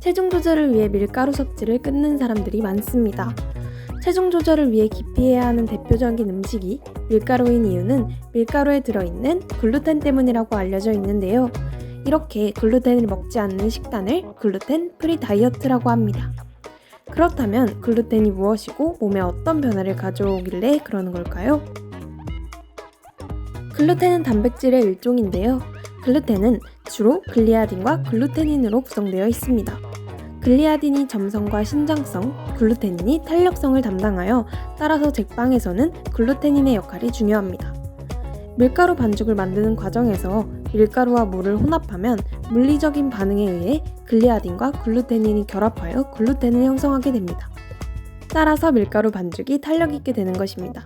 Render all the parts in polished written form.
체중 조절을 위해 밀가루 섭취를 끊는 사람들이 많습니다. 체중 조절을 위해 기피해야 하는 대표적인 음식이 밀가루인 이유는 밀가루에 들어있는 글루텐 때문이라고 알려져 있는데요. 이렇게 글루텐을 먹지 않는 식단을 글루텐 프리 다이어트라고 합니다. 그렇다면 글루텐이 무엇이고 몸에 어떤 변화를 가져오길래 그러는 걸까요? 글루텐은 단백질의 일종인데요. 글루텐은 주로 글리아딘과 글루테닌으로 구성되어 있습니다. 글리아딘이 점성과 신장성, 글루테닌이 탄력성을 담당하여 따라서 제빵에서는 글루테닌의 역할이 중요합니다. 밀가루 반죽을 만드는 과정에서 밀가루와 물을 혼합하면 물리적인 반응에 의해 글리아딘과 글루테닌이 결합하여 글루텐을 형성하게 됩니다. 따라서 밀가루 반죽이 탄력 있게 되는 것입니다.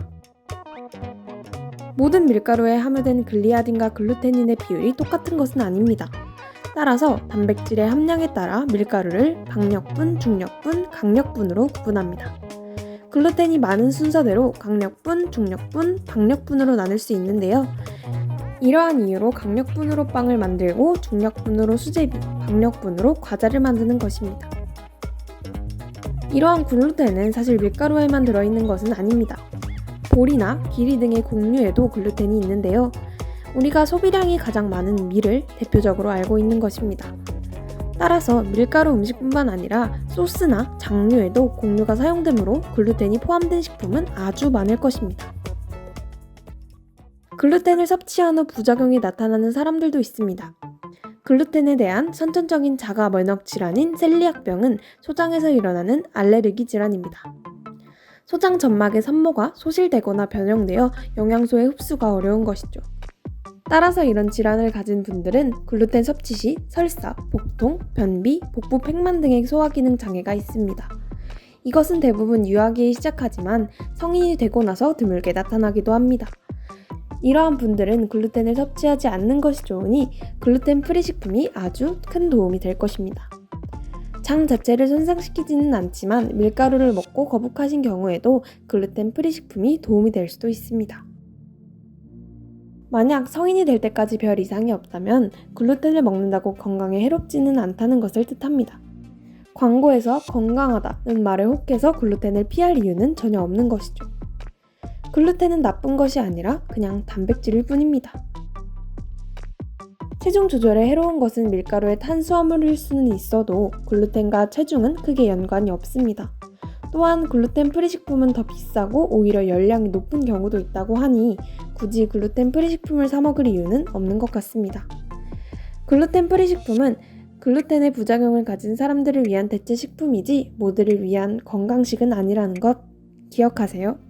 모든 밀가루에 함유된 글리아딘과 글루테닌의 비율이 똑같은 것은 아닙니다. 따라서 단백질의 함량에 따라 밀가루를 박력분, 중력분, 강력분으로 구분합니다. 글루텐이 많은 순서대로 강력분, 중력분, 박력분으로 나눌 수 있는데요. 이러한 이유로 강력분으로 빵을 만들고 중력분으로 수제비, 박력분으로 과자를 만드는 것입니다. 이러한 글루텐은 사실 밀가루에만 들어있는 것은 아닙니다. 보리나 기리 등의 곡류에도 글루텐이 있는데요. 우리가 소비량이 가장 많은 밀을 대표적으로 알고 있는 것입니다. 따라서 밀가루 음식뿐만 아니라 소스나 장류에도 곡류가 사용되므로 글루텐이 포함된 식품은 아주 많을 것입니다. 글루텐을 섭취한 후 부작용이 나타나는 사람들도 있습니다. 글루텐에 대한 선천적인 자가 면역 질환인 셀리악병은 소장에서 일어나는 알레르기 질환입니다. 소장 점막의 산모가 소실되거나 변형되어 영양소의 흡수가 어려운 것이죠. 따라서 이런 질환을 가진 분들은 글루텐 섭취 시 설사, 복통, 변비, 복부 팽만 등의 소화기능 장애가 있습니다. 이것은 대부분 유아기에 시작하지만 성인이 되고 나서 드물게 나타나기도 합니다. 이러한 분들은 글루텐을 섭취하지 않는 것이 좋으니 글루텐 프리 식품이 아주 큰 도움이 될 것입니다. 장 자체를 손상시키지는 않지만 밀가루를 먹고 거북하신 경우에도 글루텐 프리 식품이 도움이 될 수도 있습니다. 만약 성인이 될 때까지 별 이상이 없다면 글루텐을 먹는다고 건강에 해롭지는 않다는 것을 뜻합니다. 광고에서 건강하다는 말에 혹해서 글루텐을 피할 이유는 전혀 없는 것이죠. 글루텐은 나쁜 것이 아니라 그냥 단백질일 뿐입니다. 체중 조절에 해로운 것은 밀가루의 탄수화물일 수는 있어도 글루텐과 체중은 크게 연관이 없습니다. 또한 글루텐 프리 식품은 더 비싸고 오히려 열량이 높은 경우도 있다고 하니 굳이 글루텐 프리 식품을 사 먹을 이유는 없는 것 같습니다. 글루텐 프리 식품은 글루텐의 부작용을 가진 사람들을 위한 대체 식품이지 모두를 위한 건강식은 아니라는 것 기억하세요.